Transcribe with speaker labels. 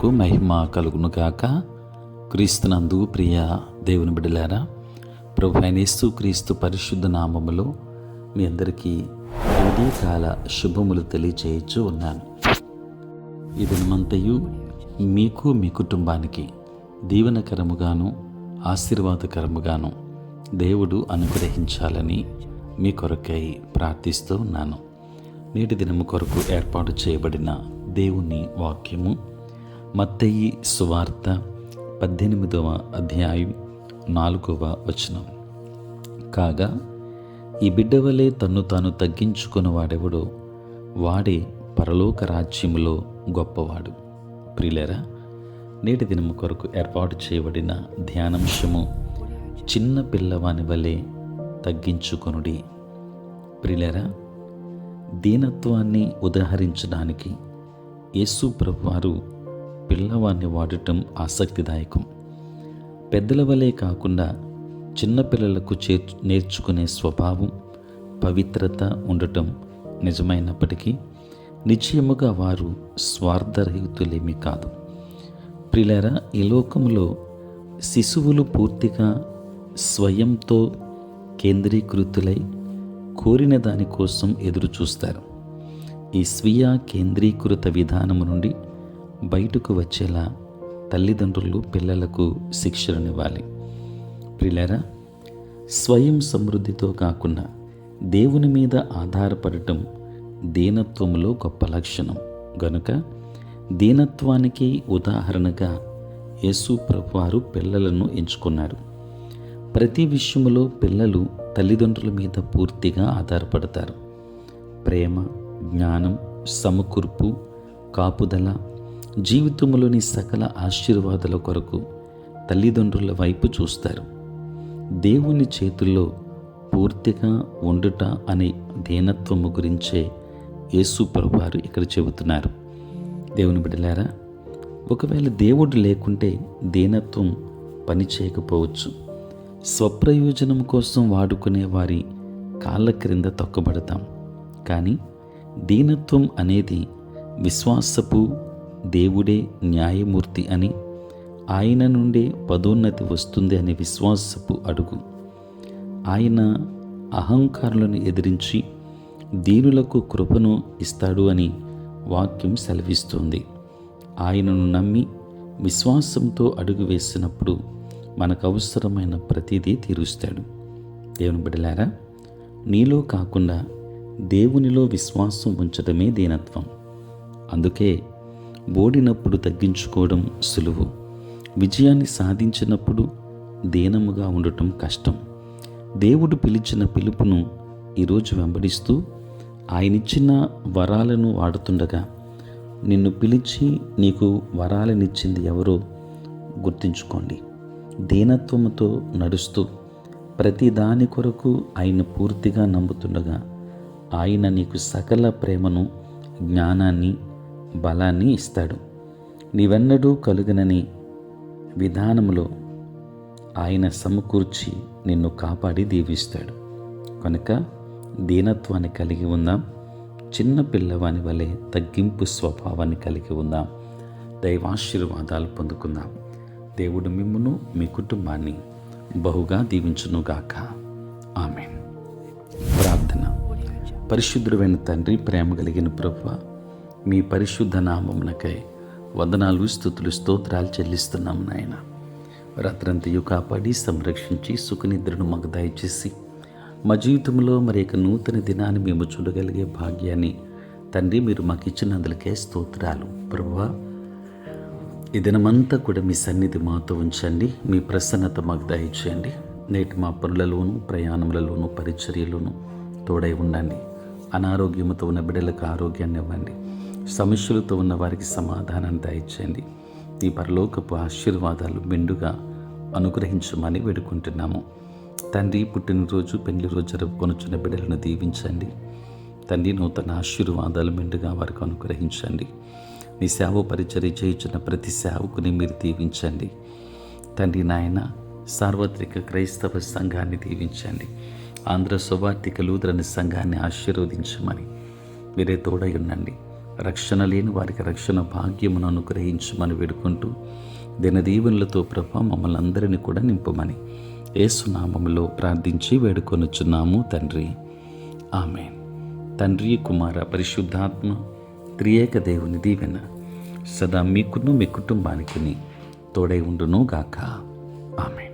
Speaker 1: నామమునకు మహిమ కలుగునుగాక. క్రీస్తునందు ప్రియ దేవుని బిడ్డలారా, ప్రభు అయిన యేసుక్రీస్తు పరిశుద్ధ నామములో మీ అందరికీ ఉదయకాల శుభములు తెలియజేయచ్చు ఉన్నాను. ఈ దినమంతయు మీకు మీ కుటుంబానికి దీవెనకరముగాను ఆశీర్వాదకరముగాను దేవుడు అనుగ్రహించాలని మీ కొరకై ప్రార్థిస్తూ ఉన్నాను. నేటి దినము కొరకు ఏర్పాటు చేయబడిన దేవుని వాక్యము మత్తయి సువార్త 18వ అధ్యాయం 4వ వచనం. కాగా ఈ బిడ్డ వలె తన్ను తాను తగ్గించుకున్న వాడెవడో వాడే పరలోక రాజ్యములో గొప్పవాడు. ప్రియులారా, నేటి దినము కొరకు ఏర్పాటు చేయబడిన ధ్యానాంశము చిన్న పిల్లవాని వలె తగ్గించుకొనుడి. ప్రియులారా, దీనత్వాన్ని ఉదాహరించడానికి యేసు ప్రభువారు పిల్లవాడిని వాడటం ఆసక్తిదాయకం. పెద్దల వలె కాకుండా చిన్నపిల్లలకు నేర్చుకునే స్వభావం, పవిత్రత ఉండటం నిజమైనప్పటికీ నిశ్చయముగా వారు స్వార్థరహితులేమీ కాదు. ప్రియులారా, ఈ లోకంలో శిశువులు పూర్తిగా స్వయంతో కేంద్రీకృతులై కోరిన దానికోసం ఎదురు చూస్తారు. ఈ స్వీయ కేంద్రీకృత విధానము నుండి బయటకు వచ్చేలా తల్లిదండ్రులు పిల్లలకు శిక్షణనివ్వాలి. ప్రియులారా, స్వయం సమృద్ధితో కాకుండా దేవుని మీద ఆధారపడటం దీనత్వములో గొప్ప లక్షణం. గనుక దీనత్వానికి ఉదాహరణగా యేసు ప్రభువారు పిల్లలను ఎంచుకున్నారు. ప్రతి విషయములో పిల్లలు తల్లిదండ్రుల మీద పూర్తిగా ఆధారపడతారు. ప్రేమ, జ్ఞానం, సమకూర్పు, కాపుదల, జీవితంలోని సకల ఆశీర్వాదాల కొరకు తల్లిదండ్రుల వైపు చూస్తారు. దేవుని చేతుల్లో పూర్తిగా ఉండుట అనే దీనత్వము గురించే యేసు ప్రభువారు ఇక్కడ చెబుతున్నారు. దేవుని బిడ్డలారా, ఒకవేళ దేవుడు లేకుంటే దీనత్వం పని చేయకపోవచ్చు. స్వప్రయోజనం కోసం వాడుకునే వారి కాళ్ళ క్రింద తొక్కబడతాం. కానీ దీనత్వం అనేది విశ్వాసపు దేవుడే న్యాయమూర్తి అని, ఆయన నుండే పదోన్నతి వస్తుంది అనే విశ్వాసపు అడుగు. ఆయన అహంకారులను ఎదిరించి దీనులకు కృపను ఇస్తాడు అని వాక్యం సెలవిస్తుంది. ఆయనను నమ్మి విశ్వాసంతో అడుగు వేసినప్పుడు మనకు అవసరమైన ప్రతిదీ తీరుస్తాడు. దేవుని బిడ్డలారా, నీలో కాకుండా దేవునిలో విశ్వాసం ఉంచడమే దీనత్వం. అందుకే ఓడినప్పుడు తగ్గించుకోవడం సులువు, విజయాన్ని సాధించినప్పుడు దీనముగా ఉండటం కష్టం. దేవుడు పిలిచిన పిలుపును ఈరోజు వెంబడిస్తూ ఆయనిచ్చిన వరాలను వాడుతుండగా నిన్ను పిలిచి నీకు వరాలనిచ్చింది ఎవరో గుర్తుంచుకోండి. దీనత్వముతో నడుస్తూ ప్రతి దాని కొరకు ఆయన పూర్తిగా నమ్ముతుండగా ఆయన నీకు సకల ప్రేమను, జ్ఞానాన్ని, బలాన్ని ఇస్తాడు. నీవెన్నడూ కలుగనని విధానములో ఆయన సమకూర్చి నిన్ను కాపాడి దీవిస్తాడు. కనుక దీనత్వాన్ని కలిగి ఉందాం. చిన్న పిల్లవాని వలె తగ్గింపు స్వభావాన్ని కలిగి ఉందాం. దైవాశీర్వాదాలు పొందుకుందాం. దేవుడు మిమ్మును, మీ కుటుంబాన్ని బహుగా దీవించునుగాక. ఆమేన్. ప్రార్థన. పరిశుద్ధుడైన తండ్రి, ప్రేమ కలిగిన ప్రభువా, మీ పరిశుద్ధ నామమునకై వందనాలు, స్తుతులు, స్తోత్రాలు చెల్లిస్తున్నాం నాయన. రాత్రంతయు కాపాడి సంరక్షించి సుఖనిద్రను మాకు దయచేసి మా జీవితంలో మరి నూతన దినాన్ని మేము చూడగలిగే భాగ్యాన్ని తండ్రి మీరు మాకు ఇచ్చినందులకే స్తోత్రాలు. ప్రభువా, ఈ దినమంతా కూడా మీ సన్నిధి మాతో ఉంచండి. మీ ప్రసన్నత మాకు దయచేయండి. నేటి మా పనులలోనూ, ప్రయాణములలోనూ, పరిచర్యలోనూ తోడై ఉండండి. అనారోగ్యముతో ఉన్న బిడ్డలకు ఆరోగ్యాన్ని ఇవ్వండి. సమస్యలతో ఉన్న వారికి సమాధానాన్ని దయచేయండి. ఈ పరలోకపు ఆశీర్వాదాలు మెండుగా అనుగ్రహించమని వేడుకుంటున్నాము. తండ్రి, పుట్టినరోజు, పెళ్లి రోజు జరుపుకొనుచున్న బిడ్డలను దీవించండి. తండ్రి, నూతన ఆశీర్వాదాలు మెండుగా వారికి అనుగ్రహించండి. నీ సేవ పరిచర్య చేయుచున్న ప్రతి సేవకుని మీరు దీవించండి. తండ్రి నాయన, సార్వత్రిక క్రైస్తవ సంఘాన్ని దీవించండి. ఆంధ్ర సువార్తిక లూథరన్ సంఘాన్ని ఆశీర్వదించమని మీరే తోడై ఉండండి. రక్షణ లేని వారికి రక్షణ భాగ్యమును అనుగ్రహించమని వేడుకుంటూ దినదీవెనలతో ప్రభా మమ్మల్ని అందరినీ కూడా నింపమని యేసునామములో ప్రార్థించి వేడుకొనుచున్నాము తండ్రి. ఆమేన్. తండ్రి, కుమార, పరిశుద్ధాత్మ త్రియేక దేవుని దీవెన సదా మీకును మీ కుటుంబానికి తోడై ఉండును గాక. ఆమేన్.